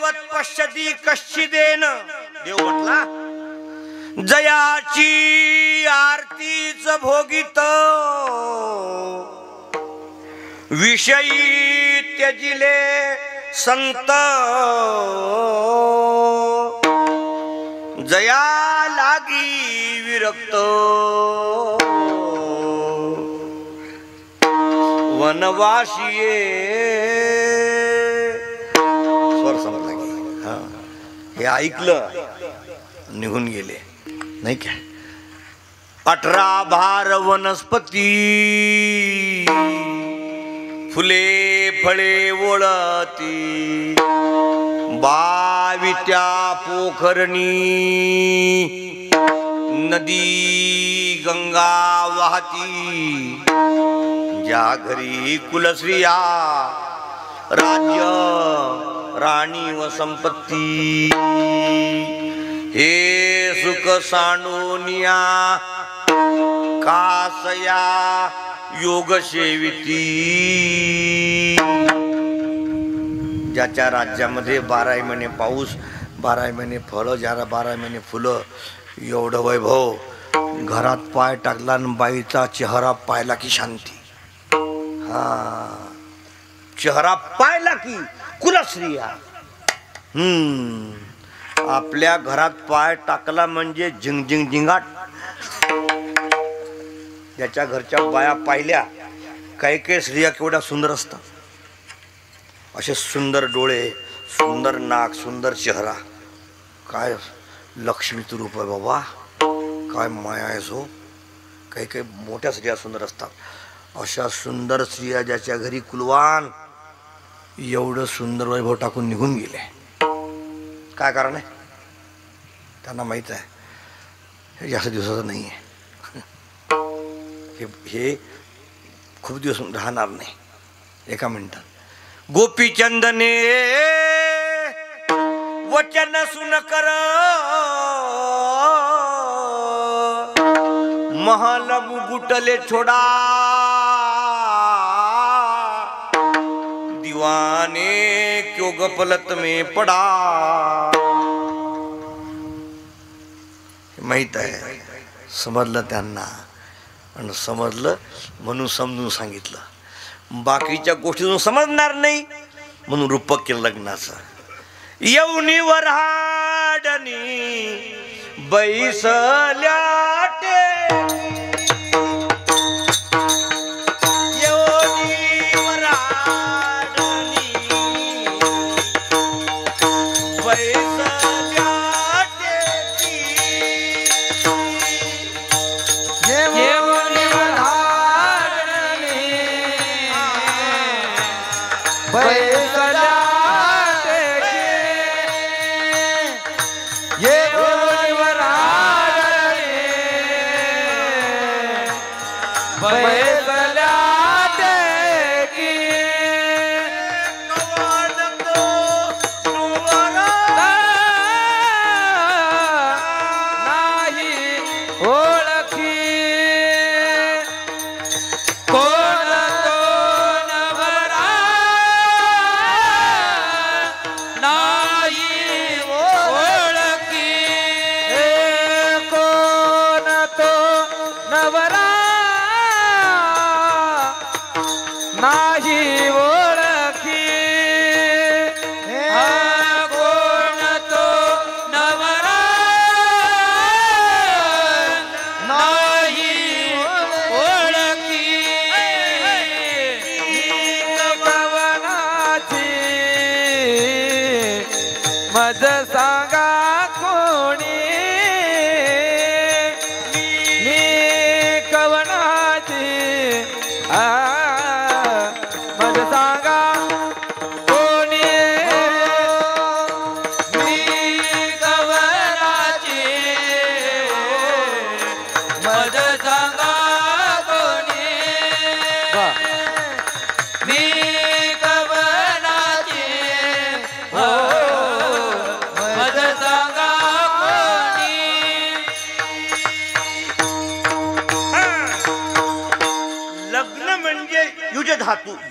देववत पश्यती कश्चिदेन. देव म्हटला जयाची आरतीच भोगित विषयी त्यजिले संत. जया लागी विरक्त वनवासिये. स्वर समजला की हे ऐकलं निघून गेले नाही काय. 18 भार वनस्पती फुले फळे ओळती. 22 पोखरणी नदी गंगा वाहती. ज्या घरी कुलश्रिया राज्य राणी व संपत्ती. हे सुख सांडूनिया कासया योग सेविती. ज्याच्या राज्यामध्ये 12 महिने पाऊस, 12 महिने फळं, 12 महिने फुलं, एवढं वैभव. घरात पाय टाकला आणि बाईचा चेहरा पाहिला की शांती. हा चेहरा पाहिला की कुलश्रिया. आपल्या घरात पाय टाकला म्हणजे झिंग झिंग झिंगाट. ज्याच्या घरच्या बाया पाहिल्या, काही काही स्त्रिया केवढ्या सुंदर असतात. असे सुंदर डोळे, सुंदर नाक, सुंदर चेहरा. काय लक्ष्मीचं रूप आहे बाबा, काय माया आहे सो. काही काही मोठ्या स्त्रिया सुंदर असतात. अशा सुंदर स्त्रिया ज्याच्या घरी कुलवान एवढं सुंदर वैभव टाकून निघून गेले. काय कारण आहे? त्यांना माहीत आहे हे जास्त दिवसाचं नाही आहे. हे खूप दिवस राहणार नाही. एका मिनिटात. गोपीचंदने वचन सुन कर महल मुकुटले छोडा. दीवाने क्यों गफलत में पडा. माहित आहे, समजलं त्यांना. आणि समजलं म्हणून समजून सांगितलं. बाकीच्या गोष्टीतून समजणार नाही म्हणून रूपक केलं लग्नाचं. येऊनी वऱ्हाडनी बैसल्या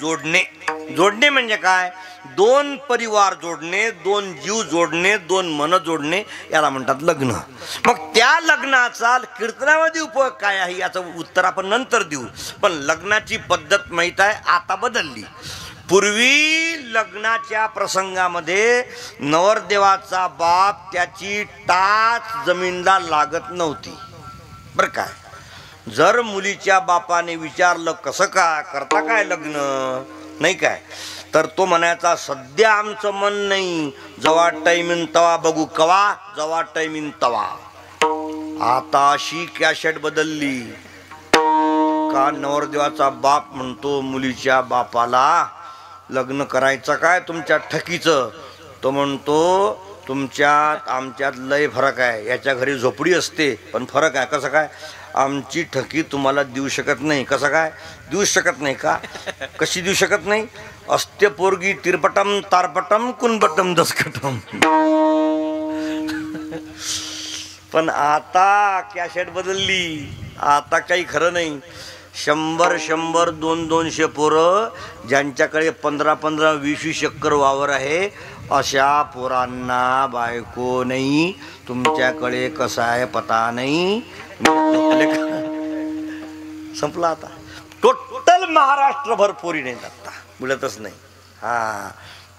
जोडणे. जोडणे म्हणजे काय? दोन परिवार जोडणे, दोन जीव जोडणे, दोन मन जोडणे, याला म्हणतात लग्न. मग त्या लग्नाचा कीर्तनामध्ये उपयोग काय आहे याचं उत्तर आपण नंतर देऊ. पण लग्नाची पद्धत माहीत आहे, आता बदलली. पूर्वी लग्नाच्या प्रसंगामध्ये नवरदेवाचा बाप त्याची टाच जमीनला लागत नव्हती बरं काय. जर मुलीच्या बापाने विचारलं कसं काय करता काय लग्न नाही काय, तर तो म्हणायचा सध्या आमचं मन नाही, जवा टाइमिन तवा बघू कवा, जवा टाइमिन तवा. आता अशी कॅसेट बदलली का नवरदेवाचा बाप म्हणतो मुलीच्या बापाला लग्न करायचं काय तुमच्या ठकीचं. तो म्हणतो तुमच्यात आमच्यात लय फरक आहे. याच्या घरी झोपडी असते पण फरक आहे. कसं काय? आमची ठकी तुम्हाला देऊ शकत नाही. कसं काय देऊ शकत नाही का? कशी देऊ शकत नाही? असते पोरगी तिरपटम तारपटम कुनबटम दसकटम. पण आता कॅसेट बदलली. आता काही खरं नाही. 100 200 पोरं ज्यांच्याकडे 15 20 एकर वावर आहे अशा पोरांना बायको नाही. तुमच्याकडे कसं आहे पता नाही. संपला आता. टोटल महाराष्ट्रभर पोरी नाही आता बोलतच नाही. हा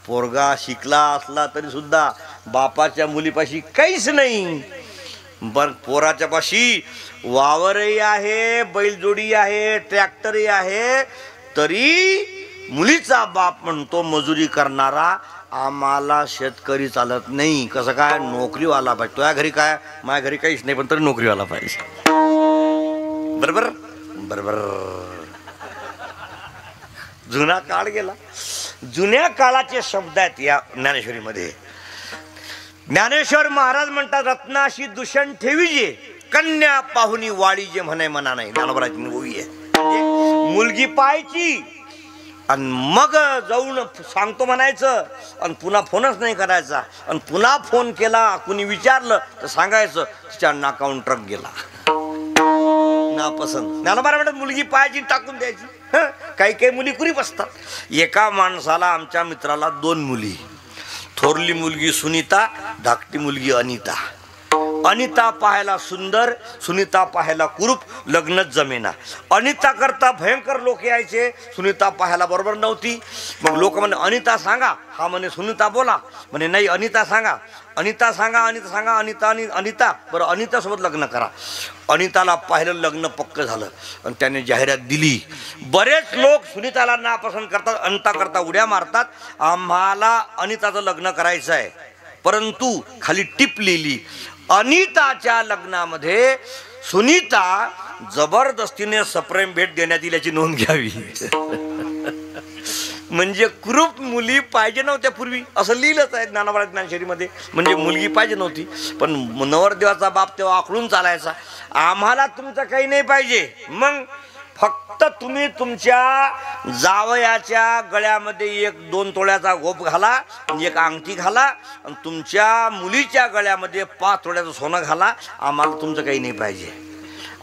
पोरगा शिकला असला तरी सुद्धा बापाच्या मुलीपाशी काहीच नाही. पण पोराच्या पाशी वावरही आहे, बैलजोडी आहे, ट्रॅक्टरही आहे, तरी मुलीचा बाप म्हणतो मजुरी करणारा आम्हाला शेतकरी चालत नाही. कसं काय? नोकरीवाला पाहिजे. तुझ्या घरी काय? माझ्या घरी काहीच नाही पण तरी नोकरीवाला पाहिजे. बरोबर बरोबर. जुना काळ गेला. जुन्या काळाचे शब्द आहेत या ज्ञानेश्वरीमध्ये. ज्ञानेश्वर महाराज म्हणतात रत्नाशी दूषण ठेवीजे, कन्या पाहुणी वाळी जे म्हणे मना नाही. ज्ञानोबराची ओवी आहे. म्हणजे मुलगी पाहायची आणि मग जाऊन सांगतो म्हणायचं आणि पुन्हा फोनच नाही करायचा. आणि पुन्हा फोन केला कुणी विचारलं तर सांगायचं तिच्या नाकावून ट्रक गेला. नापसंत. ज्ञानोबा म्हणतात मुलगी पाहायची टाकून द्यायची. काही काही मुली कुरीप असतात. एका माणसाला आमच्या मित्राला 2 मुली. थोरली मुलगी सुनीता, धाकटी मुलगी अनिता. अनिता पाहायला सुंदर, सुनीता पाहायला कुरूप. लग्नच जमेना. अनिता करता भयंकर लोक यायचे, सुनीता पाहायला बरोबर नव्हती. मग लोक म्हणे अनिता सांगा. हा म्हणे सुनीता बोला. म्हणे नाही अनिता सांगा. अनिता सांगा, अनिता सांगा, अनिता आणि अनिता. बरं अनितासोबत लग्न करा. अनिताला पाहिलं, लग्न पक्क झालं आणि त्याने जाहिरात दिली. बरेच लोक सुनीताला नापसंत करतात, अनिता करता उड्या मारतात. आम्हाला अनिताचं लग्न करायचं आहे. परंतु खाली टिप लिहिली, अनिताच्या लग्नामध्ये सुनीता जबरदस्तीने सप्रेम भेट देण्यात येईल याची नोंद घ्यावी. म्हणजे कुरूप मुली पाहिजे नव्हत्या पूर्वी असं लिहिलंच आहे ज्ञानोबा ज्ञानेश्वरीमध्ये. म्हणजे मुलगी पाहिजे नव्हती पण नवरदेवाचा बाप तेव्हा आखडून चालायचा. आम्हाला तुमचं काही नाही पाहिजे. मग फक्त तुम्ही तुमच्या जावयाच्या गळ्यामध्ये 1-2 तोळ्याचा गोप घाला आणि एक अंगठी घाला आणि तुमच्या मुलीच्या गळ्यामध्ये 5 तोळ्याचं सोनं घाला. आम्हाला तुमचं काही नाही पाहिजे.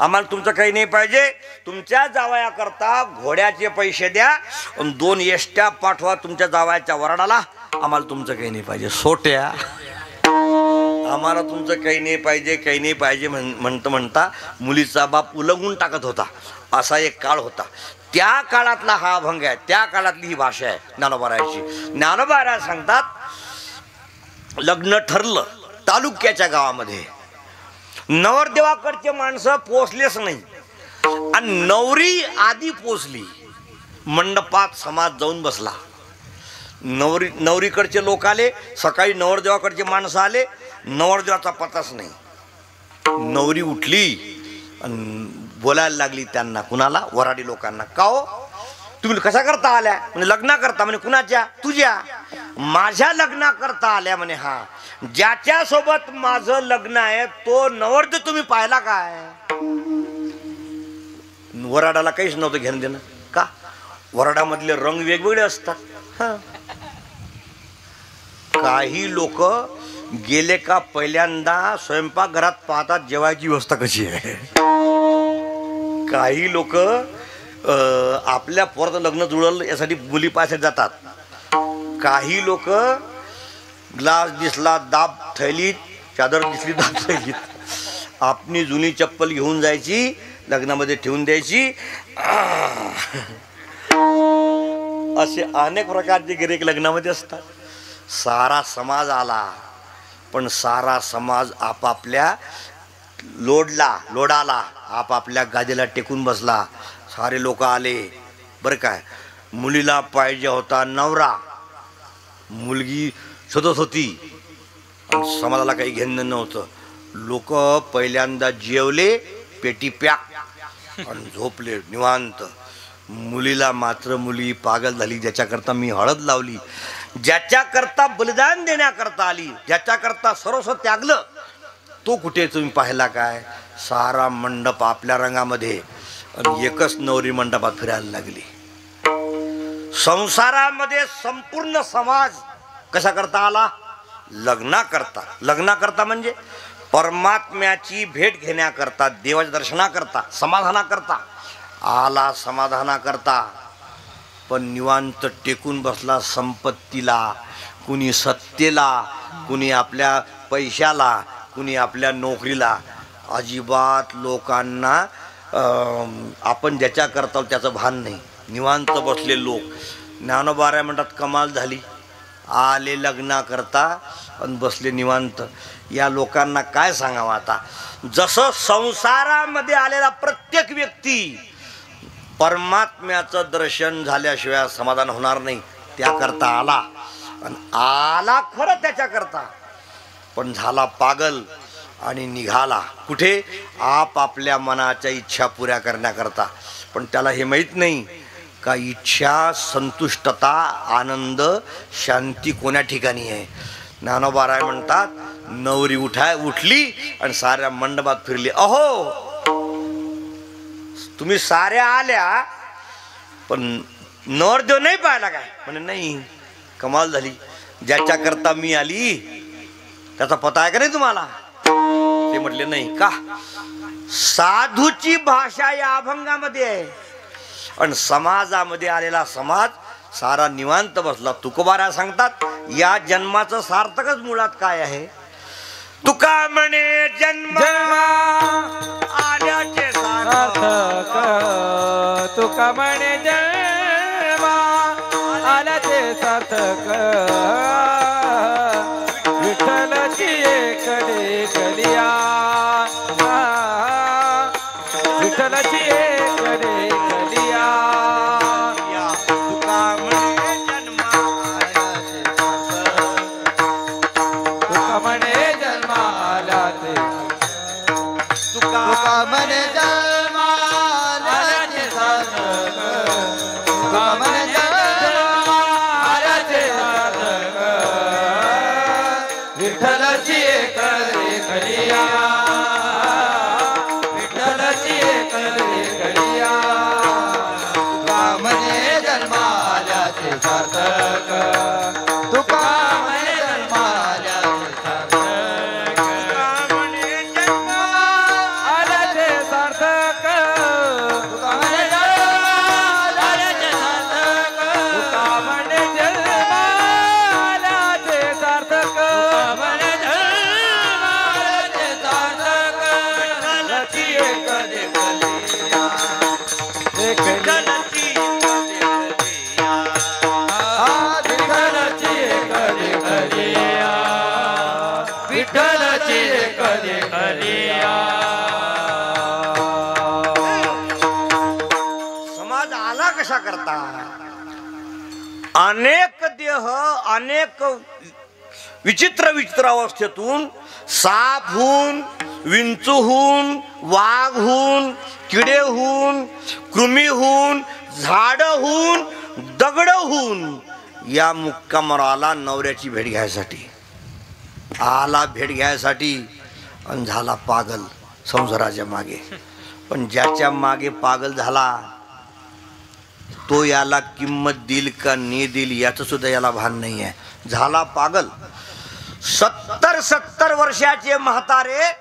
आम्हाला तुमचं काही नाही पाहिजे. तुमच्या जावयाकरता घोड्याचे पैसे द्या आणि 2 एसट्या पाठवा तुमच्या जावयाच्या वराडाला. आम्हाला तुमचं काही नाही पाहिजे. सोट्या आम्हाला तुमचं काही नाही पाहिजे, काही नाही पाहिजे म्हणता मुलीचा बाप उलगून टाकत होता. असा एक काळ होता. त्या काळातला हा अभंग आहे. त्या काळातली ही भाषा आहे ज्ञानोबारायाची. ज्ञानोबाराया सांगतात लग्न ठरलं तालुक्याच्या गावामध्ये. नवरदेवाकडचे माणसं पोचलेच नाही आणि नवरी आधी पोचली. मंडपात समाज जाऊन बसला. नवरीकडचे लोक आले. सकाळी नवरदेवाकडचे माणसं आले. नवरदेवाचा पताच नाही. नवरी उठली आणि बोलायला लागली त्यांना. कुणाला? वराडी लोकांना. का हो तुम्ही कशा करता आल्या? म्हणजे लग्ना करता. म्हणे कुणाच्या? तुझ्या. माझ्या लग्ना करता आल्या म्हणे. हा ज्याच्या सोबत माझं लग्न आहे तो नवरदेव तुम्ही पाहिला काय? वराडाला काहीच नव्हतं घेणं देणं. का? वराडामधले रंग वेगवेगळे असतात. काही लोक गेले का पहिल्यांदा स्वयंपाकघरात पाहतात जेवायची व्यवस्था कशी आहे. काही लोक आपल्या पोराचं लग्न जुळलं यासाठी मुली पाहायला जातात. काही लोक ग्लास दिसला दाब थैलीत, चादर दिसली दाब थैलीत, आपली जुनी चप्पल घेऊन जायची, लग्नामध्ये ठेवून द्यायची. असे अनेक प्रकारचे गिरेक लग्नामध्ये असतात. सारा समाज आला, पण सारा समाज आपापल्या लोडाला आपापल्या गादीला टेकून बसला. सारे लोक आले बरं काय. मुलीला पाहिजे होता नवरा, मुलगी शोधत होती, आणि समाजाला काही घेणं नव्हतं. लोक पहिल्यांदा जेवले, पेटी पॅक आणि झोपले निवांत. मुलीला मात्र मुली पागल झाली. ज्याच्याकरता मी हळद लावली, ज्याच्याकरता बलिदान देण्याकरता आली, ज्याच्याकरता सर्वस्व त्यागलं, तो कुठे तुम्ही पाहिला काय? सारा मंडप आपल्या रंगामध्ये, आणि एकच नवरी मंडपात फिरायला लागली. संसारामध्ये संपूर्ण समाज कशा करता आला? लग्नाकरता. लग्नाकरता म्हणजे परमात्म्याची भेट घेण्याकरता, देवाच्या दर्शनाकरता, समाधानाकरता आला. समाधानाकरता पण निवांत टेकून बसला संपत्तीला, कुणी सत्तेला, कुणी आपल्या पैशाला, कुणी आपल्या नोकरीला. अजिबात लोकांना आपण ज्याच्या करता त्याचं भान नाही. निवांत बसले लोक. ज्ञानोबा म्हणतात कमाल झाली, आले लग्नाकरता आणि बसले निवांत. या लोकांना काय सांगावं आता? जसं संसारामध्ये आलेला प्रत्येक व्यक्ती परमात्म्याचं दर्शन झाल्याशिवाय समाधान होणार नाही, त्याकरता आला. आणि आला खरं त्याच्याकरता, पण झाला पागल आणि निघाला कुठे? आपापल्या मनाच्या इच्छा पुऱ्या करण्याकरता. पण त्याला हे माहीत नाही का इच्छा, संतुष्टता, आनंद, शांती कोण्या ठिकाणी आहे. ज्ञानोबा राय म्हणतात नवरी उठली आणि साऱ्या मंडपात फिरली. अहो तुम्ही साऱ्या आल्या, पण नवरदेव नाही पाहिला काय? म्हणे नाही. कमाल झाली. ज्याच्याकरता मी आली त्याचा पता आहे का नाही तुम्हाला? ते म्हटले नाही. का? साधूची भाषा या अभंगामध्ये आहे, आणि समाजामध्ये आलेला समाज सारा निवांत बसला. तुकोबारा सांगतात या जन्माचं सार्थकच मुळात काय आहे? तुका म्हणे जन्म आल्याचे सार्थक, तुका म्हणे जन्म आल्याचे सार्थक, विठ्ठलची एक कलिया, विठ्ठलची एक कलिया. तुका म्हणे जन्म आल्याचे सार्थक, तुका म्हणे जन्म आल्याचे, तुका म्हणे जन्म आल्याचे सार्थक, तुका म्हणे जन्म आल्याचे सार्थक, विठ्ठलाची एक कलिया, विठ्ठलाची एक कलिया. तुका म्हणे जन्म आल्याचे सार्थक, तुका म्हणे जन्म आल्याचे सार्थक, तुका म्हणे जन्म आल्याचे सार्थक, तुका म्हणे जन्म आल्याचे सार्थक, तुका म्हणे जन्म आल्याचे सार्थक, म्हणे जन्म आल्याचे सार्थक. विठ्ठलाची एक कलिया, एक कलिया, विठ्ठलाची एक कलिया, विठ्ठलाची एक कलिया. समाज आला कशा करता? अनेक देह, अनेक विचित्र विचित्र अवस्थेतून, साप होऊन, विंचू होऊन, वाघ होऊन, किडे होऊन, कृमी होऊन, झाड होऊन, दगड होऊन या मुक्कामावर आला नवऱ्याची भेट घ्यायसाठी. आला भेट घ्यायसाठी आणि झाला पागल संसाराच्या मागे. पण ज्याच्या मागे पागल झाला तो याला किंमत देईल का नाही देईल याचं सुद्धा याला भान नाही आहे. झाला पागल. 70 वर्षाचे म्हातारे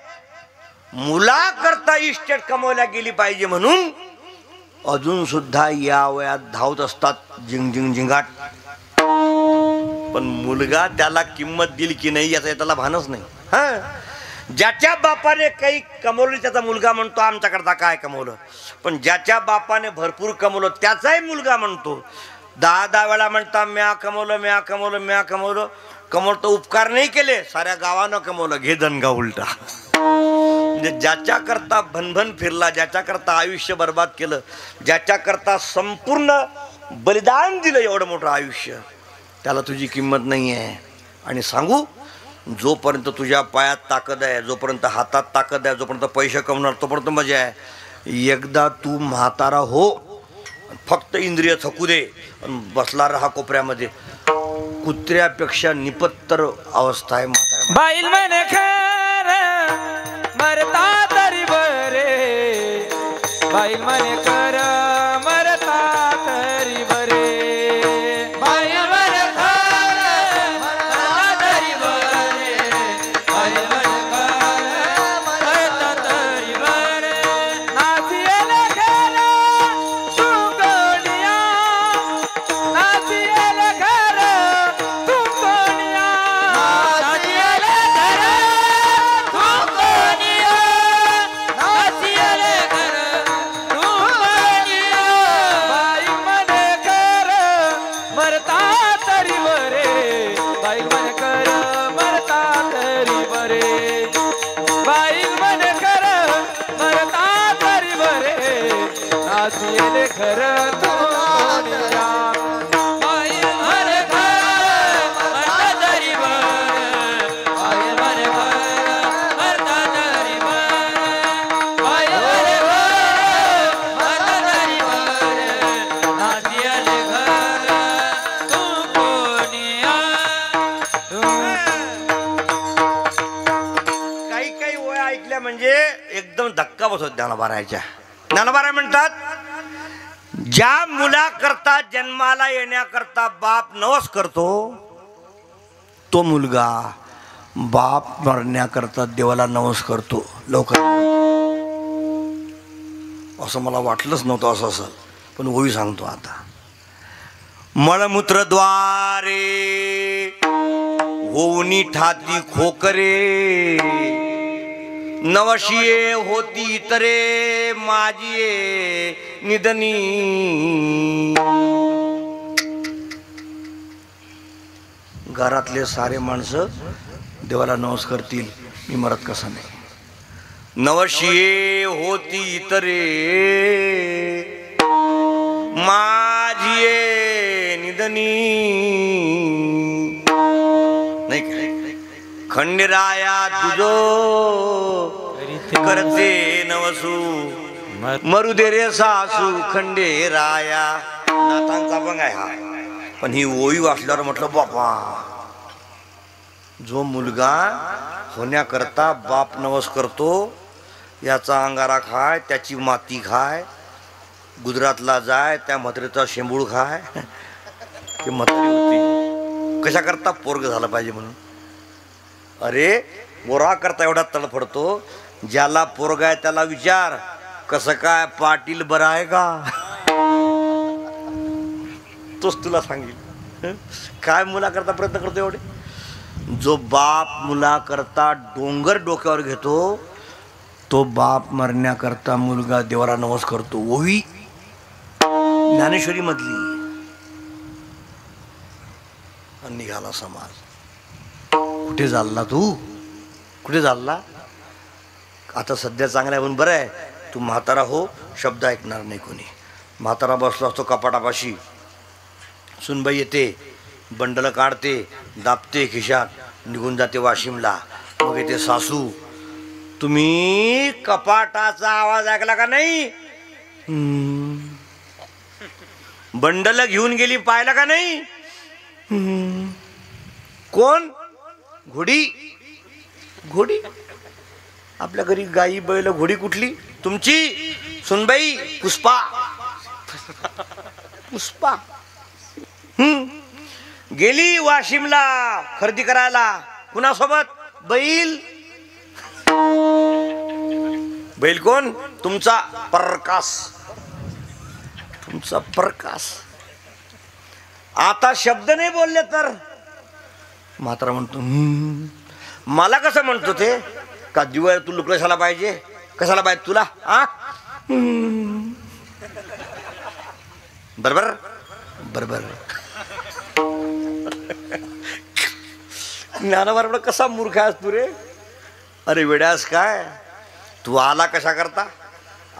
मुलाकरता इस्टेट कमवल्या गेली पाहिजे म्हणून अजून सुद्धा या वयात धावत असतात झिंग झिंग झिंगाट. पण मुलगा त्याला किंमत दिली की नाही याचा त्याला भानच नाही. हा, ज्याच्या बापाने काही कमवलं त्याचा मुलगा म्हणतो आमच्याकरता काय कमवलं. पण ज्याच्या बापाने भरपूर कमवलं त्याचाही मुलगा म्हणतो. 10 वेळा म्हणता म्या कमवलं म्या कमवलं म्या कमवलं. कमवलं उपकार नाही केले, साऱ्या गावानं कमवलं, घे दणगा उलटा. म्हणजे ज्याच्या करता भनभन फिरला, ज्याच्या करता आयुष्य बर्बाद केलं, ज्याच्या करता संपूर्ण बलिदान दिलं एवढं मोठं आयुष्य, त्याला तुझी किंमत नाही आहे. आणि सांगू, जोपर्यंत तुझ्या पायात ताकद आहे, जोपर्यंत हातात ताकद आहे, जोपर्यंत पैसे कमवणार तोपर्यंत मजा आहे. एकदा तू म्हातारा हो, फक्त इंद्रिय थकू दे, बसला राहा कोपऱ्यामध्ये, कुत्र्यापेक्षा निपत्तर अवस्था आहे म्हातारा. बाईल म्हणे खरं मरता तरी बरे, बाईल म्हणे खरं मरता तरी बरे. बाईल म्हणे खरं मरता तरी बरे, बाईल म्हणे खरं मरता तरी बरे. नाचियेले खरं तू कोणिया, नाचियेले खरं तू कोणिया, नाचियेले खरं तू कोणिया, नाचियेले खरं तू कोणिया. बाई म्हणे खरं मरता तरी बरे, बाई म्हणे खरं मरता तरी बरे, बाई म्हणे खरं मरता तरी बरे, नाचियेले खरं तू कोणिया. बाई म्हणे खरं मरता तरी बरे, बाई म्हणे खरं मरता तरी बरे, बाई म्हणे खरं मरता तरी बरे, नाचियेले खरं तू कोणिया. काही काही ओळ्या ऐकल्या म्हणजे एकदम धक्का बसत ज्ञानोबारायच्या. ज्ञानोबाराय म्हणतात, ज्या मुलाकरता जन्माला येण्याकरता बाप नवस करतो, तो मुलगा बाप मरण्याकरता देवाला नवस करतो लवकर. असं मला वाटलंच नव्हतं असं असेल, पण ओवी सांगतो आता. मळमूत्रद्वारे होऊनी ठाती खोकरे, नवशिये होती इतरे माझिये निधनी. घरातले सारे माणसं देवाला नवस करतील, मी मरत कसा नाही. नवशिये होती इतरे माझिये निधनी. नाही काय खंडेराया तुझो करते नवसू, मरू दे रे सासू खंडेराया. नाथांचा पण आहे हा. पण ही ओवी वाचल्यावर म्हटलं, बापा, जो मुलगा होण्याकरता बाप नवस करतो, याचा अंगारा खाय, त्याची माती खाय, गुजरातला जाय, त्या म्हातारीचा शेंबूळ खाय. ते म्हातारी होती कशा करता पोरग झालं पाहिजे म्हणून. अरे पोरा करता एवढा तडफडतो, ज्याला पोरगा आहे त्याला विचार, कसं काय पाटील बरं आहे का, तोच तुला सांगेल. काय मुलाकरता प्रयत्न करतो एवढे. जो बाप मुलाकरता डोंगर डोक्यावर घेतो, तो बाप मरण्याकरता मुलगा देवाला नवस करतो. ओवी ज्ञानेश्वरी मधली. निघाला समाज. कुठे चालला तू, कुठे चालला. आता सध्या चांगला आहे म्हणून बरं आहे, तू म्हातारा हो, शब्द ऐकणार नाही कोणी. म्हातारा बसला असतो कपाटापाशी, सुनबाई येते, बंडल काढते, दाबते खिशात, निघून जाते वाशिमला. मग येते सासू, तुम्ही कपाटाचा आवाज ऐकला का नाही, बंडल घेऊन गेली पाहिला का नाही. कोण, घोडी. घोडी आपल्या घरी गाई बैल, घोडी कुठली तुमची, सुनबाई पुष्पा. पुष्पा गेली वाशिमला खरेदी करायला, कुणासोबत, बैल. बैल कोण, तुमचा प्रकाश, तुमचा प्रकाश. आता शब्द नाही बोलले तर म्हातारा म्हणतो मला कसं म्हणतो ते का दिवाळी तू लुक कशाला पाहिजे कशाला पाहिजे तुला आ बरोबर बरोबर ज्ञानावर कसा मूर्ख आहेस तू रे अरे वेड्यास काय तू आला कशा करता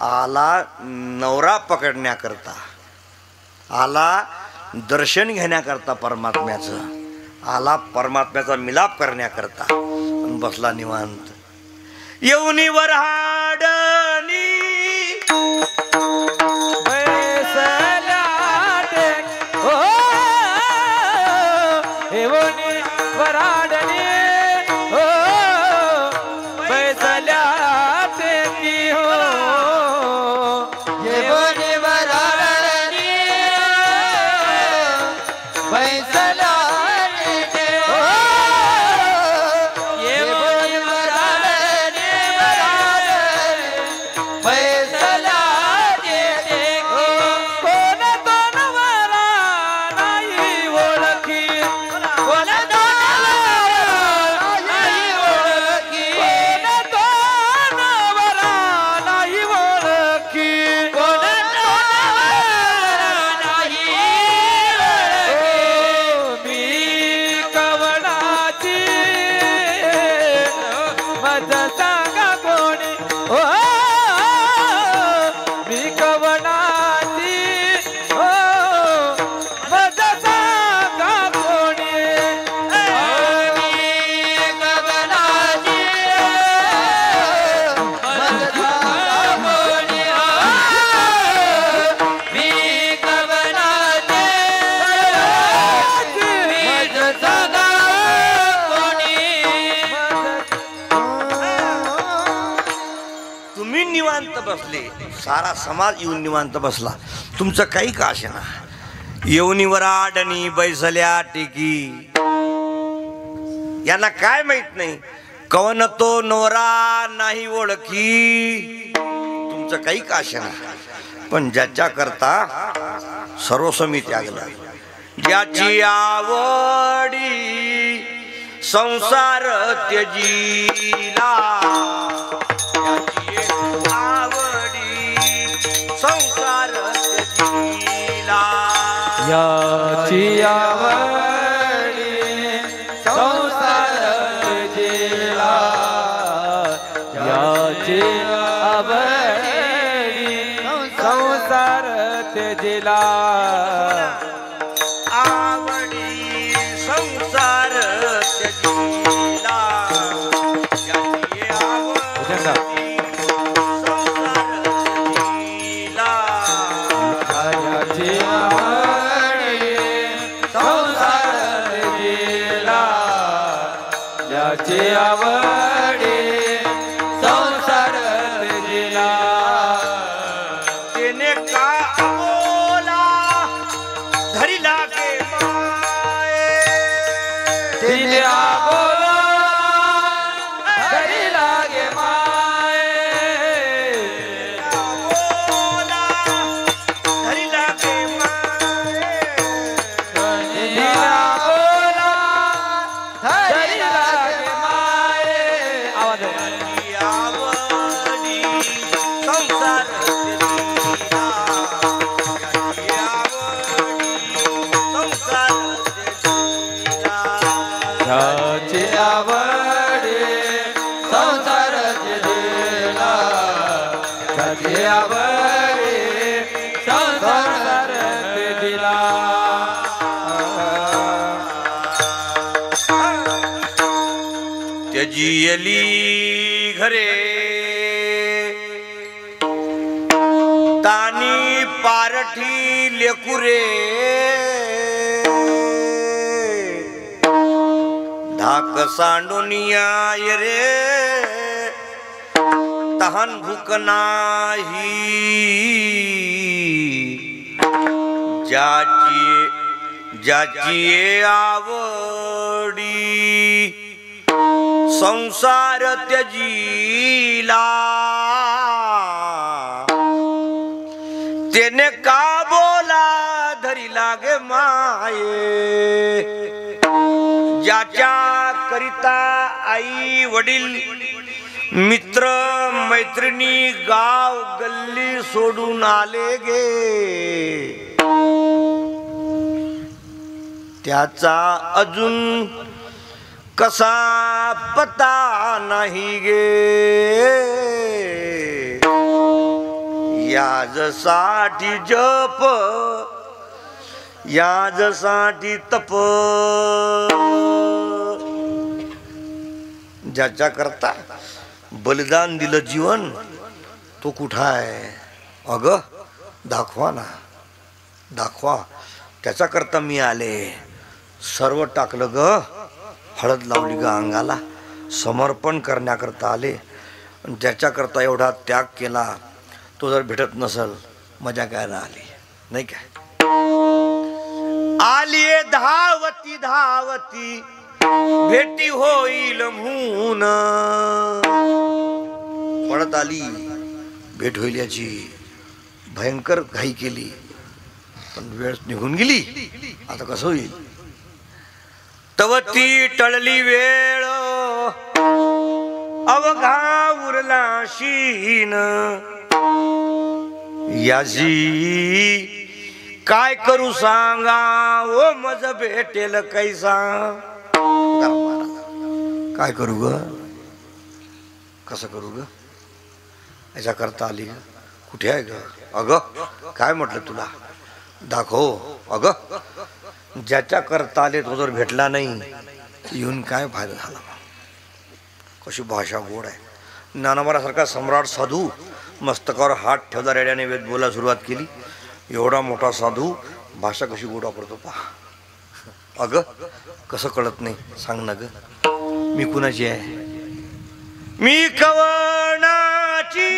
आला नवरा पकडण्याकरता आला दर्शन घेण्याकरता परमात्म्याचं आला परमात्म्याचा मिलाप करण्याकरता पण बसला निवांत येऊनीवर हाडणी सारा समाज येऊन निवांत बसला तुमचं काही का असेना येऊनीवर आडणी बैसल्या टेकी यांना काय माहित नाही कवन तो नवरा नाही ओळखी तुमचं काही का असेना पण ज्याच्या करता सर्वस्वी त्यागला ज्याची आवडी संसार त्यजीला संसार त्यजीला याची आवडी संसार त्यजीला याची आवडी संसार त्यजीला आवडी संसार त्यजीला याची आवडी आवडे संसार त्यजीला तेने का बोला धरी लागे माये तिने बोला धरी लागे माये बोला धरी लागे माये तिने बोला धरी लागे माये आवाज आवडी संसार त्यजीला याची आवडी संसार त्यजीला याची आवडी संसार त्यजीला त्यजियली घरे तानी पारठी लेकुरे धाक सांडोनिया रे तहन भूक नाही ज्याची आवडी संसार त्यजीला तेने का बोला धरी लागे माये ज्याच्या करिता आई वडील मित्र मैत्रिणी गाव गल्ली सोडून आले गे, त्याचा अजून कसा पता नाही गे। याजसाठी जप याजसाठी तप, ज्याच्या करता बलिदान दिलं जीवन तो कुठं आहे? अग दाखवा ना, दाखवा। त्याच्या करता मी आले, सर्व टाकलं ग, हळद लावली ग अंगाला, समर्पण करण्याकरता आले। ज्याच्या करता एवढा त्याग केला तो जर भेटत नसल मजा काय राहिली? नाही काय? आलिये धावती धावती भेटी होईल म्हणून, पळत आली भेट होईल याची, भयंकर घाई केली पण वेळ निघून गेली, आता कसं होईल? तव ती टळली वेळ अवघा उरला शीन, याची काय करू सांगा ओ मज भेटेल कैसा? काय करू ग, कसं करू ग? याच्या करता आली ग, कुठे आहे ग? अग काय म्हटलं तुला, दाखव। अग ज्याच्या करता आले तो जर भेटला नाही येऊन काय फायदा झाला? कशी भाषा गोड आहे। ज्ञानोबासारखा सम्राट साधू मस्तकावर हात ठेवला, रेड्याने वेद बोलायला सुरुवात केली। एवढा मोठा साधू भाषा कशी गोड वापरतो पहा। अग कसं कळत नाही सांग ना ग, मी कुणाची आहे? मी कवनाची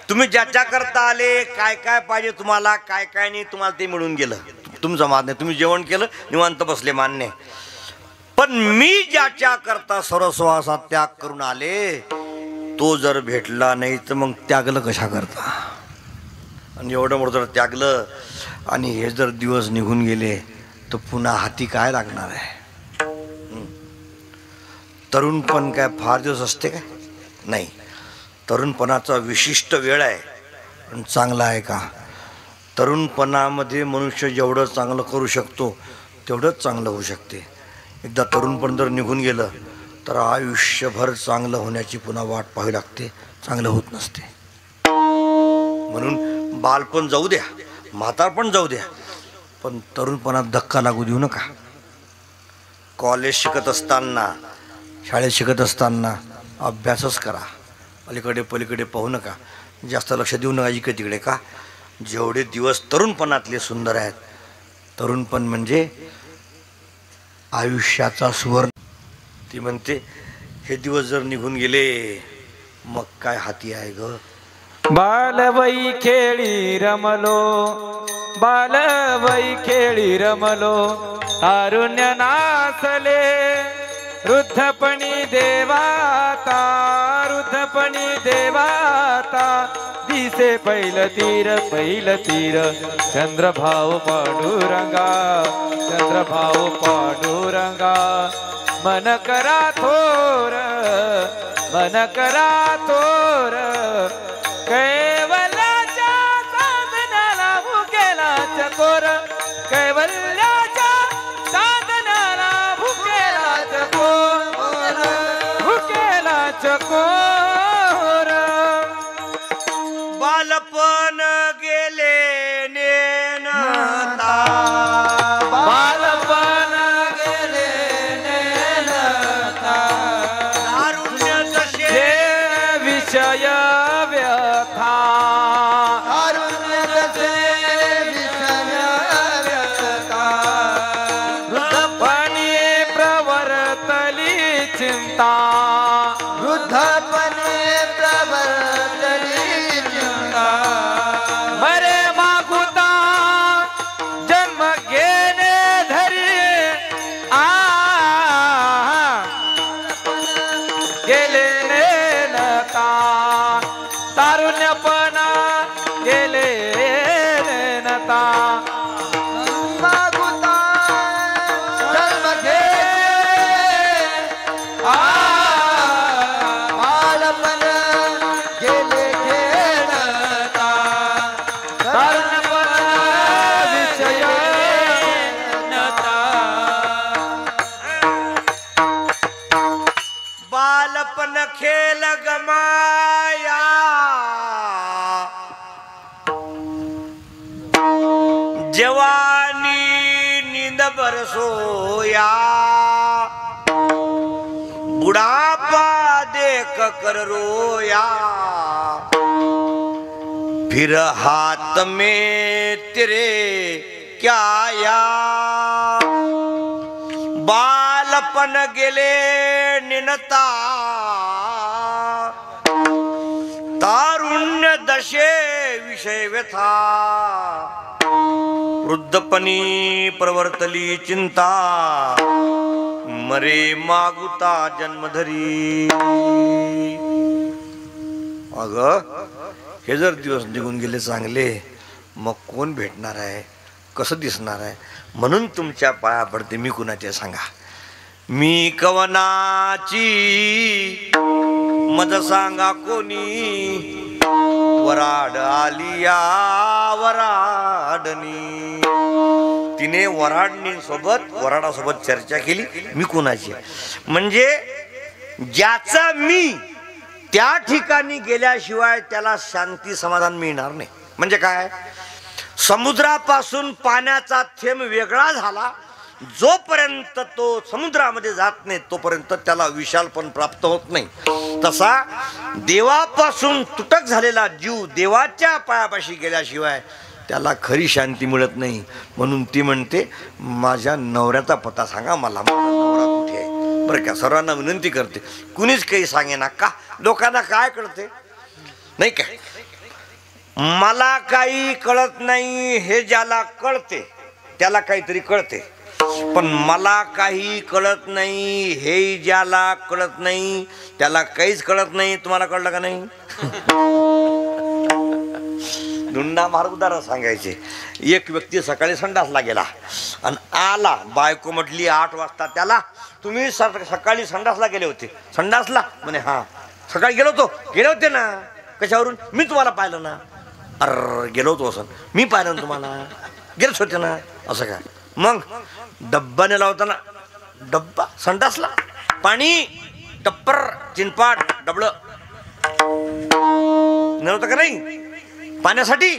तुम्ही ज्याच्या करता आले, काय काय पाहिजे तुम्हाला, काय काय नाही तुम्हाला ते मिळून गेलं, तुमचं मान्य। तुम्ही जेवण केलं, निवांत बसले, मान्य। पण मी ज्याच्या करता सर्वस्वासा त्याग करून आले तो जर भेटला नाही तर मग त्यागलं कशा करता? आणि एवढं मोठं जर त्यागलं आणि हे जर दिवस निघून गेले तर पुन्हा हाती काय लागणार आहे? तरुणपण काय फार दिवस असते काय? नाही, तरुणपणाचा विशिष्ट वेळ आहे, पण चांगला आहे का? तरुणपणामध्ये मनुष्य जेवढं चांगलं करू शकतो तेवढंच चांगलं होऊ शकते। एकदा तरुणपण जर निघून गेलं तर आयुष्यभर चांगलं होण्याची पुन्हा वाट पाहावी लागते, चांगलं होत नसते। म्हणून बालपण जाऊ द्या, म्हातारपण जाऊ द्या, पण तरुणपणात धक्का लागू देऊ नका। कॉलेज शिकत असताना, शाळेत शिकत असताना अभ्यासच करा, अलीकडे पलीकडे पाहू नका, जास्त लक्ष देऊ नका इकडे तिकडे। का? जेवढे दिवस तरुणपणातले सुंदर आहेत, तरुणपण म्हणजे आयुष्याचा सुवर्ण। ती म्हणते हे दिवस जर निघून गेले मग काय हाती आहे ग. बालवई खेळी रमलो, बालवई खेळी रमलो, तारुण्य नासले वृद्धपणी देवाता, वृद्धपणी देवाता, दिसे पैल तीर चंद्रभाव पांडुरंगा, चंद्रभाव पांडुरंगा, मन करा थोर, मन करा थोर, कैवल्याच्या साधनाला भुकेला चकोर, कैवल्याच्या साधनाला भुकेला चकोर, भुकेला चकोर. बालपण गेले नेनता, बालपण गेले नेनता, तारुण्य जसे विषय व्यथा, तारुण्य जसे विषय व्यथा, वृद्धपणी प्रवर्तली चिंता, वृद्धपणे प्रवर्तली चिंता, मरे मागुता जन्म घेणे धरी, गेले नेनता, तारुण्यपणा गेले नेनता, मागुता जन्म घे, बालपण गेले खेळता, तारुण्यपणा विषय नता. बालपण खेल गमाया, जवानी नींद बरसोया, बुढ़ापा देख कर रोया, फिर हाथ में तेरे क्या आया. बालपण गेले निनता, तारुण्य दशे विषय व्यथा, वृद्धपणी प्रवर्तली चिंता, मरे मागुता जन्मधरी. अग हे जर दिवस निघून गेले चांगले मग कोण भेटणार आहे, कसं दिसणार आहे. म्हणून तुमच्या पाया पडते मी कुणाचे सांगा. मी कवनाची मज सांगा कोणी, वराड आलिया वराडनी. तिने वराडासोबत चर्चा केली. मी कुणाची म्हणजे ज्याचा मी त्या ठिकाणी गेल्याशिवाय त्याला शांती समाधान मिळणार नाही. म्हणजे काय, समुद्रापासून पाण्याचा थेंब वेगळा झाला, जोपर्यंत तो समुद्रामध्ये जात नाही तोपर्यंत त्याला विशालपण प्राप्त होत नाही. तसा देवापासून तुटक झालेला जीव देवाच्या पायापाशी गेल्याशिवाय त्याला खरी शांती मिळत नाही. म्हणून ती म्हणते माझ्या नवऱ्याचा पत्ता सांगा मला, माझा नवरा कुठे आहे. बरं का, सर्वांना विनंती करते, कुणीच काही सांगेना का. लोकांना काय कळते नाही काय, मला काही कळत नाही हे ज्याला कळते त्याला काहीतरी कळते, पण मला काही कळत नाही हे ज्याला कळत नाही त्याला काहीच कळत नाही. तुम्हाला कळलं का नाही. धुंडा मार उदाहरण सांगायचे. एक व्यक्ती सकाळी संडासला गेला आणि आला, बायको म्हटली 8 वाजता त्याला, तुम्ही सकाळी संडासला गेले होते. संडासला म्हणे हा सकाळी गेले होते ना. कशावरून, मी तुम्हाला पाहिलं ना. अरे गेलो होतो असं, मी पाहिलं ना तुम्हाला, गेलेच होते ना. असं काय, मग डब्बा नेला होता ना, डब्बा संडासला, पाणी टप्पर चिनपाट डबळ नेलं होतं का नाही, पाण्यासाठी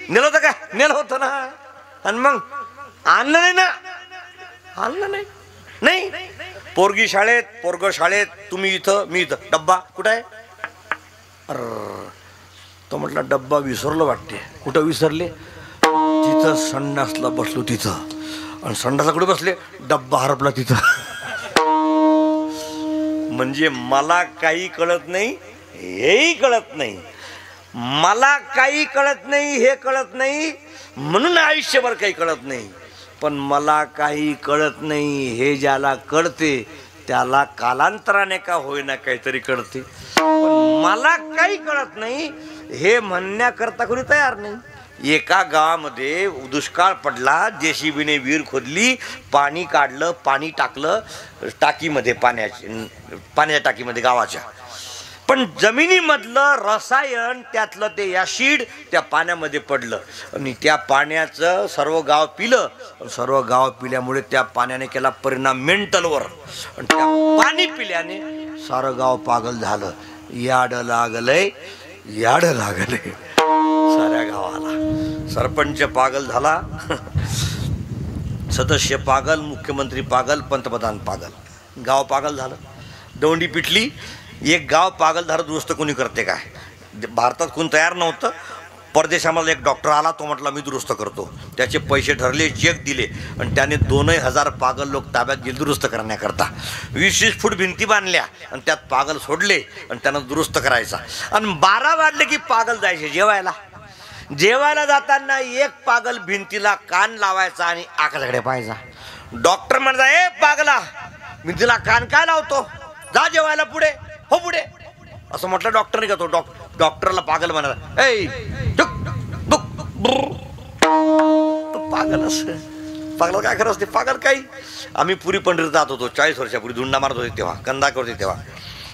नेलं होतं का, नेलं होतं ना. आणि मग आणलं नाही ना, आणलं नाही. नाही, पोरगी शाळेत, पोरग शाळेत, तुम्ही इथं मी इथं, डब्बा कुठं आहे. अरे तो म्हटला डब्बा विसरलो वाटते. कुठं विसरले, तिथं संडासला बसलो तिथं. आणि संडासला कुठे बसले, डब्बा हरपला तिथं. म्हणजे मला काही कळत नाही हेही कळत नाही, मला काही कळत नाही हे कळत नाही म्हणून आयुष्यभर काही कळत नाही. पण मला काही कळत नाही हे ज्याला कळते त्याला कालांतराने का होईना काहीतरी कळते. पण मला काही कळत नाही हे म्हणण्याकरता कोणी तयार नाही. एका गावामध्ये दुष्काळ पडला, जेसीबीने विहीर खोदली, पाणी काढलं, पाणी टाकलं टाकीमध्ये, पाण्याच्या टाकीमध्ये गावाच्या. पण जमिनीमधलं रसायन त्यातलं ते ॲसिड त्या पाण्यामध्ये पडलं आणि त्या पाण्याचं सर्व गाव पिलं. सर्व गाव पिल्यामुळे त्या पाण्याने केला परिणाम मेंटलवर आणि त्या पाणी पिल्याने सारं गाव पागल झालं. याड लागलंय, याड लागलंय साऱ्या गावाला. सरपंच पागल झाला, सदस्य पागल, मुख्यमंत्री पागल, पंतप्रधान पागल, गाव पागल झालं. दौंडी पिटली. एक गाव पागल झालं दुरुस्त कोणी करते काय? भारतात कोणी तयार नव्हतं. परदेशामध्ये एक डॉक्टर आला, तो म्हटला मी दुरुस्त करतो. त्याचे पैसे ठरले, चेक दिले आणि त्याने 2,000 पागल लोक ताब्यात गेले दुरुस्त करण्याकरता. 20-20 फूट भिंती बांधल्या आणि त्यात पागल सोडले आणि त्यांना दुरुस्त करायचा. आणि 12 वाजले की पागल जायचे जेवायला. जेवायला जाताना एक पागल भिंतीला कान लावायचा आणि आकाशाकडे पाहायचा. डॉक्टर म्हणता ए पागला, भिंतीला कान काय लावतो, जा जेवायला पुढे, हो पुढे, असं म्हटलं डॉक्टरने का. तो डॉक्टरला पागल म्हणाला, ए तो पागल असं. पागल काय खरं असते, पागल काही. आम्ही पुरी पंढरीत जात होतो 40 वर्षापूर्वी, धुंडा मारत होते तेव्हा, कंदा करत होते तेव्हा.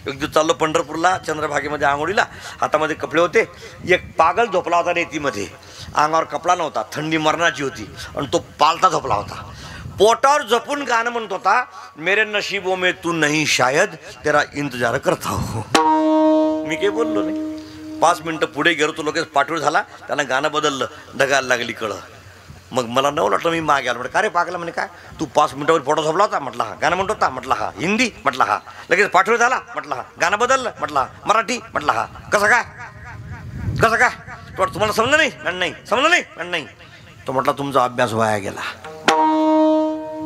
एक दिवस चाललो पंढरपूरला, चंद्रभागेमध्ये आंघोळीला, हातामध्ये कपडे होते. एक पागल झोपला होता रेतीमध्ये, अंगावर कपडा नव्हता, थंडी मरणाची होती आणि तो पालता झोपला होता. पोटावर झोपून गाणं म्हणत होता, मेरे नशीबों में तू नहीं शायद तेरा इंतजार करता हो. मी काही बोललो नाही. 5 मिनटं पुढे गेलो, तो लगेच पाठवून झाला, त्यानं गाणं बदललं, ढगायला लागली कळं. मग मला नवं वाटलं, मी मागे आलो. म्हटलं का रे पागला, म्हणे काय तू 5 मिनटावर फोटो झोपला होता, म्हटलं हा. गाणं म्हणतो होता, म्हटलं हा. हिंदी, म्हटलं हा. लगेच पाठवून झाला, म्हटलं हा. गाणं बदललं, म्हटलं हा. मराठी, म्हटलं हा. कसं काय, कसं काय, तुम्हाला समजलं नाही? नाही समजलं नाही, नाही. तो म्हटला तुमचा अभ्यास वाया गेला.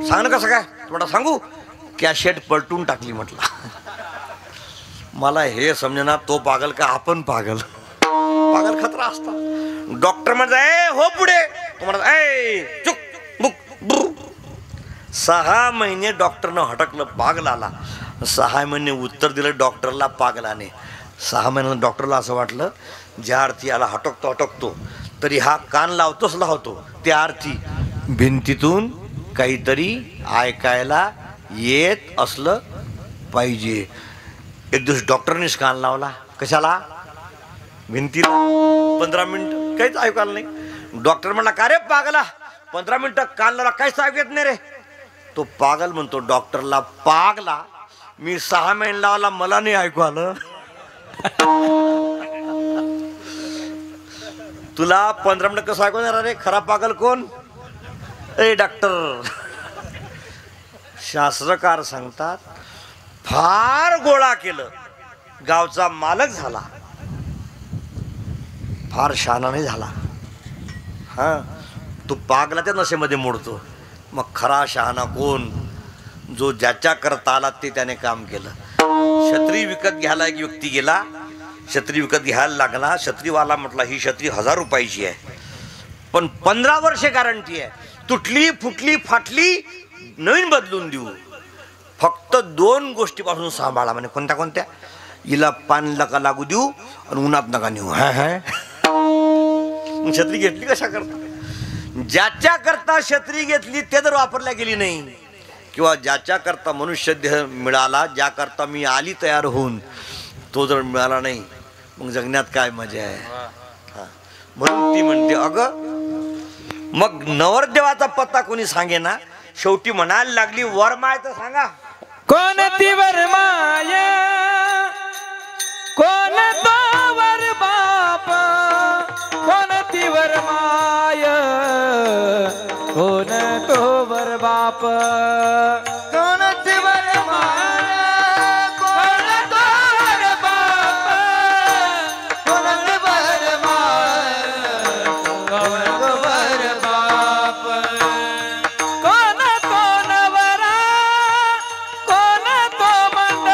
सांग ना कसं काय. म्हटलं सांगू, कॅशेट पलटून टाकली. म्हटलं मला हे समजेना, तो पागल का आपण पागल. पागल खतरा असता. डॉक्टर म्हणता ए हो पुढे, तो म्हणता ए चुक बुक. 6 महिने डॉक्टरनं हटकलं, पागलाला. 6 महिने उत्तर दिलं डॉक्टरला पागलाने. 6 महिन्यानं डॉक्टरला असं वाटलं, ज्या अर्थी याला हटकतो तरी हा कान लावतो, त्या अर्थी भिंतीतून काहीतरी ऐकायला येत असलं पाहिजे. एक दिवस डॉक्टरनेच कान लावला. कशाला? भिंतीला. 15 मिनिटं काहीच ऐकू आलं नाही. डॉक्टर म्हणला का रे पागला, 15 मिनिटं कान लावला, काहीच ऐकू येत नाही रे. तो पागल म्हणतो डॉक्टरला, पागला मी 6 महिने लावला, मला नाही ऐकू आलं. तुला 15 मिनिटं कसं ऐकू येणार रे? खरा पागल कोण? ए डॉक्टर. शास्त्रकार सांगतात फार गोळा केलं, गावचा मालक झाला, फार शहाणा नाही झाला. हा, तो पागला त्या नशेमध्ये मोडतो. मग खरा शहाणा कोण? जो ज्याच्या करता आला ते त्याने काम केलं. छत्री विकत घ्यायला एक व्यक्ती गेला, छत्री विकत घ्यायला लागला. छत्रीवाला म्हटला ही छत्री 1000 रुपयाची आहे, पण 15 वर्षे गॅरंटी आहे, तुटली फुटली फाटली नवीन बदलून देऊ, फक्त 2 गोष्टीपासून सांभाळा. म्हणजे कोणत्या कोणत्या? हिला पाणी नका लागू देऊ आणि उन्हात नका नेऊ. छत्री घेतली कशा करता? ज्याच्या करता छत्री घेतली ते जर वापरल्या गेली नाही, किंवा ज्याच्या करता मनुष्य देह मिळाला, ज्या करता मी आली तयार होऊन, तो जर मिळाला नाही, मग जगण्यात काय मजा आहे. म्हणून ती म्हणते अगं, मग नवरदेवाचा पत्ता कोणी सांगे ना. शेवटी म्हणायला लागली वरमाय तर सांगा. कोणती वरमाय, कोण तो वर बाप, कोणती वरमाय, कोण तो वर बाप, कोणती वरमाय, कोण तो वर बाप, कोणती वरमाय, कोण तो वर बाप, कोण तो नवरा, कोण तो मंडळी,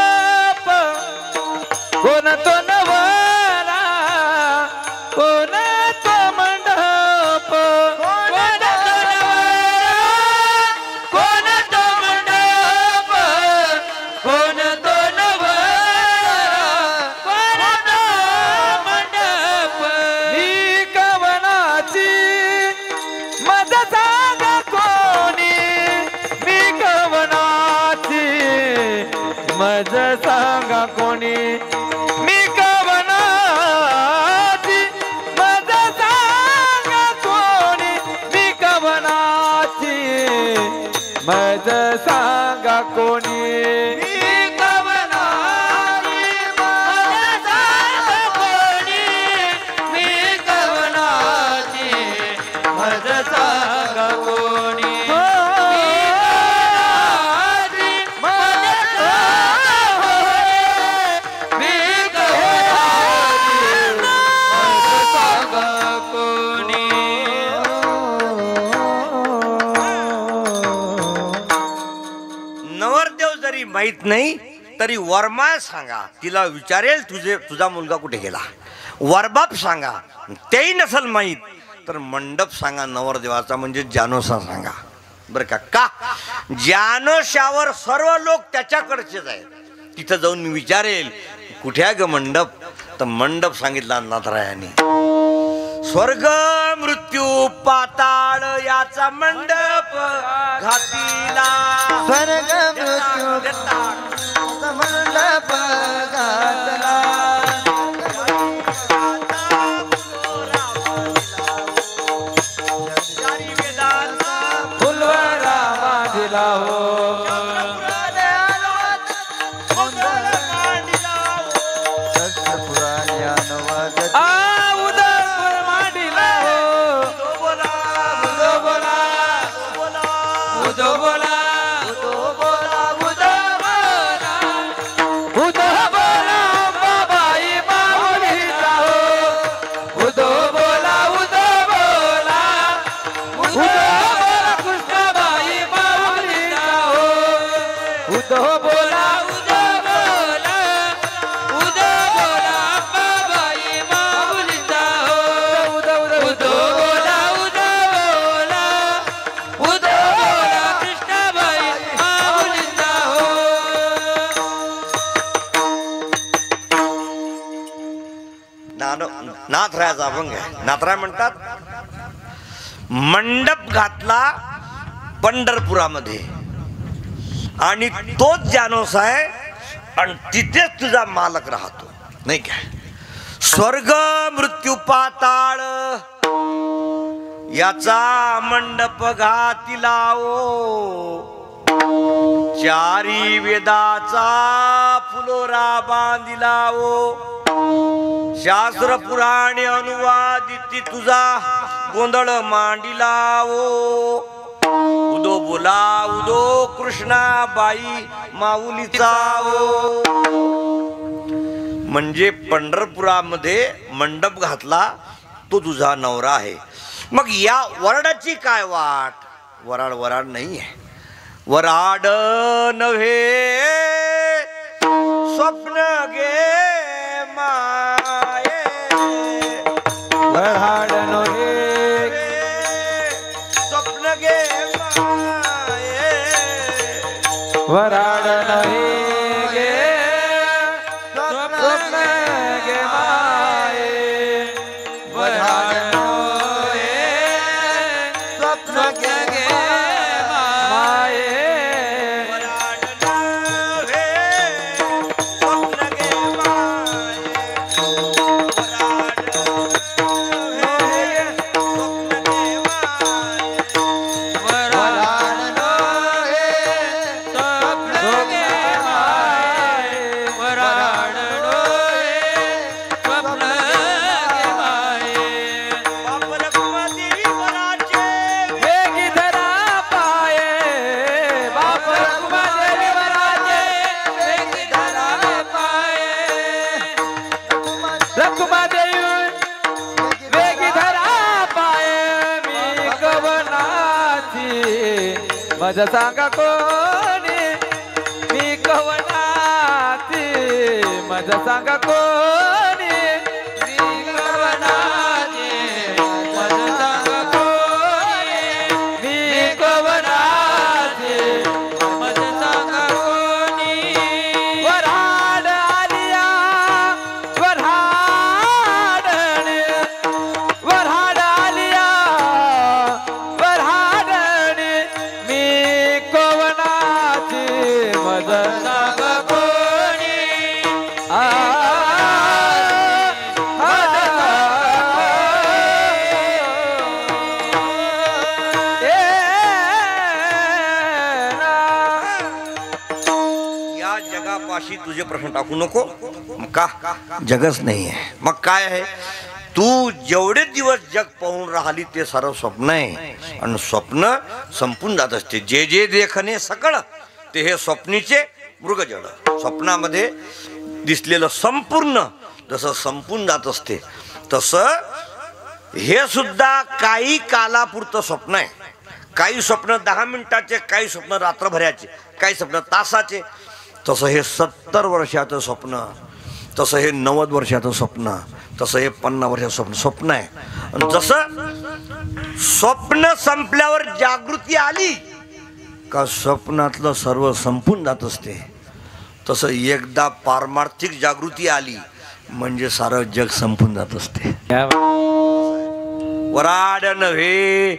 मज सांगा कोणी मी कवनाची मज सांगा कोणी मी कवनाची मज सांगा कोणी माहित नाही तरी वर्मा सांगा, तिला विचारेल तुझा मुलगा कुठे गेला. वरबाप सांगा, तेही नसल माहीत तर मंडप सांगा नवरदेवाचा म्हणजे जानोसा सांगा. बरं का जानोशावर सर्व लोक त्याच्याकडचेच आहेत. तिथं जाऊन मी विचारेल कुठे आहे ग मंडप, तर मंडप सांगितला नाथरायाने. स्वर्ग मृत्यू पाताळ याचा मंडप घातीला. स्वर्ग मृत्यू मंडप घातला. फुलवारा बांधिला हो नाथरायाचा अभंग आहे. नाथराय म्हणतात मंडप घातला पंढरपुरामध्ये आणि तोच जानोस आहे आणि तिथेच तुझा मालक राहतो नाही काय. स्वर्ग मृत्यू पाताळ याचा मंडप घातिला ओ. चारी वेदाचा फुलोरा बांधिला ओ. शास्त्र पुराणे अनुवादित तुझा गोंधळ मांडिला ओ. उदो बोला उदो कृष्णा बाई माऊलीचा ओ. म्हणजे पंढरपुरामध्ये मंडप घातला तो तुझा नवरा आहे. मग या वराडाची काय वाट. वराड नाही आहे. वराड नव्हे स्वप्न गे माये. वराड नव्हे स्वप्न गे माये. वराड नव्हे गे स्वप्न गे माये. वराड नव्हे स्वप्न गे माये. माझा सांगा कोणी मी कवनाची. माझा सांगा कोणी मी कवनाची. माझा सांगा कोणी मी कवनाची. माझा सांगा कोणी. वराड आलिया वराड वराड आलिया वराड मी कवनाची. मज सांगा कोणी पाशी तुझे प्रश्न टाकू नको. मग का जगच नाही आहे. मग काय आहे? तू जेवढे दिवस जग पाहून राहिली ते सर्व स्वप्न आहे आणि स्वप्न संपून जात असते. जे जे देखणे सकळ ते हे स्वप्नीचे मृगजळ. स्वप्नामध्ये दिसलेलं संपूर्ण जसं संपून जात असते तसं हे सुद्धा काही कालापुरतं स्वप्न आहे. काही स्वप्न 10 मिनिटाचे, काही स्वप्न रात्रभराचे, काही स्वप्न तासाचे. तसं हे 70 वर्षाचं स्वप्न, तसं हे 90 वर्षाचं स्वप्न, तसं हे 50 वर्षाचं स्वप्न आहे. आणि जसं स्वप्न संपल्यावर जागृती आली का स्वप्नातलं सर्व संपून जात असते, तसं एकदा पारमार्थिक जागृती आली म्हणजे सारं जग संपून जात असते. वराड नव्हे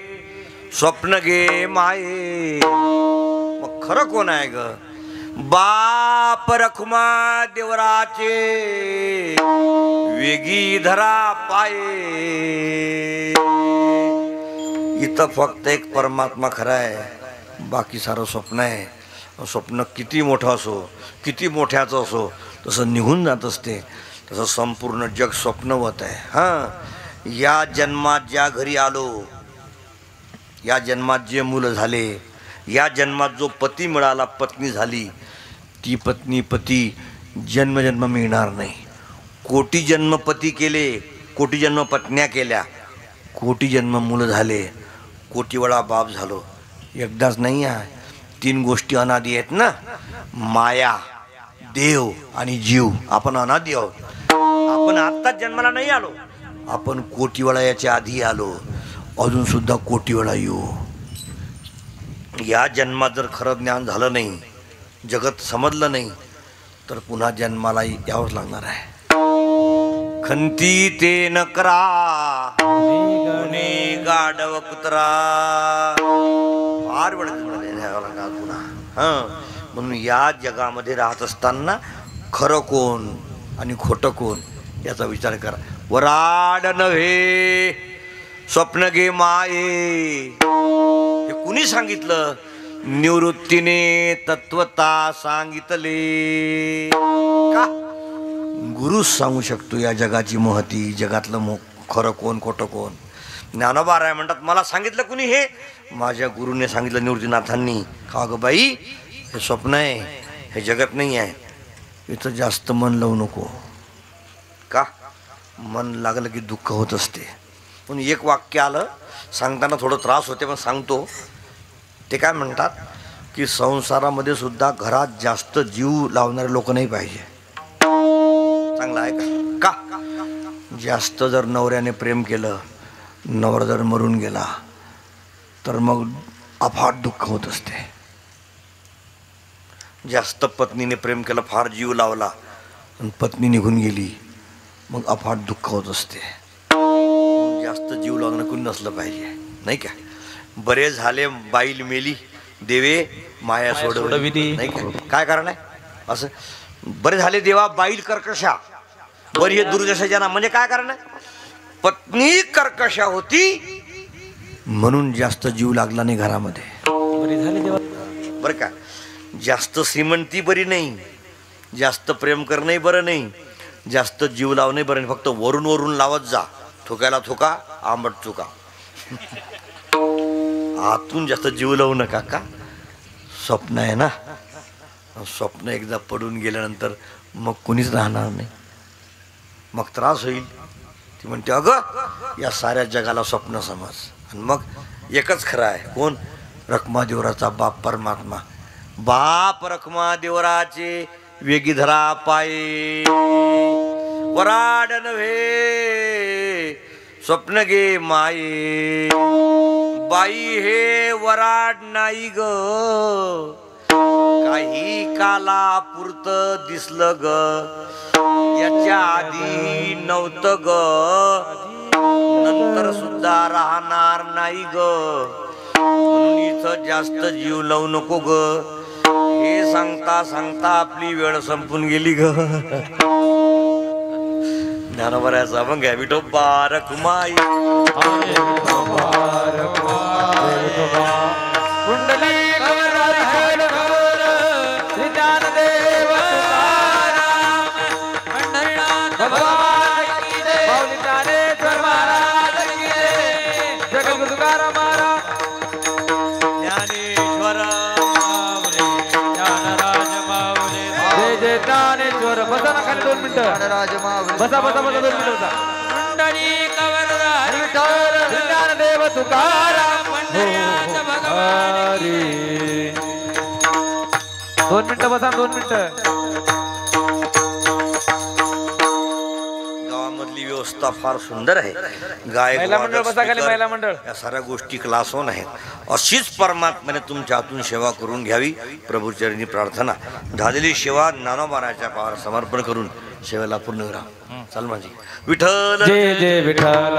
स्वप्न गे माये. मग खरं कोण आहे ग? बाप रखुमा देवराचे वेगी धरा पाये. इथं फक्त एक परमात्मा खरा आहे, बाकी सारं स्वप्न आहे. स्वप्न किती मोठं असो, किती मोठ्याचं असो, तसं निघून जात असते. तसं संपूर्ण जग स्वप्नवत आहे. हां, या जन्मात ज्या घरी आलो, या जन्मात जे मुलं झाले, या जन्मात जो पती मिळाला, पत्नी झाली, ती पत्नी पती जन्मजन्म मिळणार नाही. कोटी जन्म पती केले, कोटी जन्म पत्न्या केल्या, कोटी जन्म मुलं झाले, कोटी वेळा बाप झालो. एकदाच नाही आहे. 3 गोष्टी अनादी आहेत ना, माया, देव आणि जीव. आपण अनादी आहोत. आपण आत्ताच जन्माला नाही आलो, आपण कोटी वेळा याच्या आधी आलो, अजून सुद्धा कोटी वेळा येऊ. या जन्मात जर खरं ज्ञान झालं नाही, जगत समजलं नाही, तर पुन्हा जन्माला यावंच लागणार आहे. खंती ते न करा गाढव कुत्रा. फार वेळ पुन्हा. हां, म्हणून या जगामध्ये राहत असताना खरं कोण आणि खोटं कोण याचा विचार करा. वराड नव्हे स्वप्न गे माये. हे कुणी सांगितलं? निवृत्तीने तत्वता सांगितले. का? गुरुच सांगू शकतो या जगाची महती, जगातलं खरं कोण खोटं कोण. ज्ञानोबा राय म्हणतात, मला सांगितलं कुणी? हे माझ्या गुरुने सांगितलं, निवृत्तीनाथांनी. का ग बाई, हे स्वप्न आहे, हे जगत नाही आहे. इथं जास्त मन लावू नको. का? मन लागलं की दुःख होत असते. पण एक वाक्य आलं, सांगताना थोडं त्रास होते, पण सांगतो. ते काय म्हणतात की संसारामध्ये सुद्धा घरात जास्त जीव लावणारे लोक नाही पाहिजे. चांगलं आहे का? का? जास्त जर नवऱ्याने प्रेम केलं, नवरा जर मरून गेला, तर मग अफाट दुःख होत असते. जास्त पत्नीने प्रेम केलं, फार जीव लावला, आणि पत्नी निघून गेली, मग अफाट दुःख होत असते. जास्त जीव लावणं कोणी नसलं पाहिजे, नाही का? बरे झाले बाईल मेली, देवे माया सोडवली, नाही का? काय कारण आहे असं? बरे झाले देवा बाईल कर्कशा, बरी हे दुर्दशा जना. म्हणजे काय कारण आहे? पत्नी कर्कशा होती म्हणून जास्त जीव लागला नाही घरामध्ये. बरी झाली देवा. बरं का? जास्त श्रीमंती बरी नाही, जास्त प्रेम करणंही बरं नाही, जास्त जीव लावणंही बरं नाही. फक्त वरून वरून लावत जा, थोक्याला थोका आंबट चुका. आतून जास्त जीव लावू नका. का? स्वप्न आहे ना. स्वप्न एकदा पडून गेल्यानंतर मग कोणीच राहणार नाही, मग त्रास होईल. ती म्हणते, अगं या साऱ्या जगाला स्वप्न समज. आणि मग एकच खरं आहे. कोण? रखमादेवराचा बाप परमात्मा. बाप रखमादेवराचे वेगी धरा पाये. वराड नव्हे स्वप्न गे माये. बाई हे वराड नाही ग, काही काला पुरत दिसलं ग, याच्या आधी नव्हतं ग, नंतर सुद्धा राहणार नाही ग. म्हणून इथं जास्त जीव लावू नको ग. हे सांगता सांगता आपली वेळ संपून गेली ग. ज्ञानोबराचा मग घ्या विठोबा रखुमाई. कुंडली ज्ञानदेव भगवान की जय माऊली ज्ञानेश्वर महाराज की जय जगद्गुरु तुकाराम महाराज ज्ञानेश्वर माऊली, ज्ञानराज माऊली. जय जय ज्ञानेश्वर. बसा ना खाली 2 मिनिटं. राजमावली बसा बसा बसा 2 मिनिटं बसा. पुंडलिक वरदारी ज्ञानदेव तुकाराम हरी. 2 मिनिटं बसा 2 मिनिटं. गावामधली व्यवस्था फार सुंदर आहे. गायक महिला मंडळ वादक, बसा खाली. speaker, महिला मंडळ. या साऱ्या गोष्टी क्लासहून आहेत. अशीच परमात्म्याने तुमच्या हातून सेवा करून घ्यावी प्रभूचरणी प्रार्थना. झालेली सेवा ज्ञानोबाराच्या पावावर समर्पण करून सेवेला पूर्ण करा. चल माझी विठ्ठल जय जय विठ्ठल.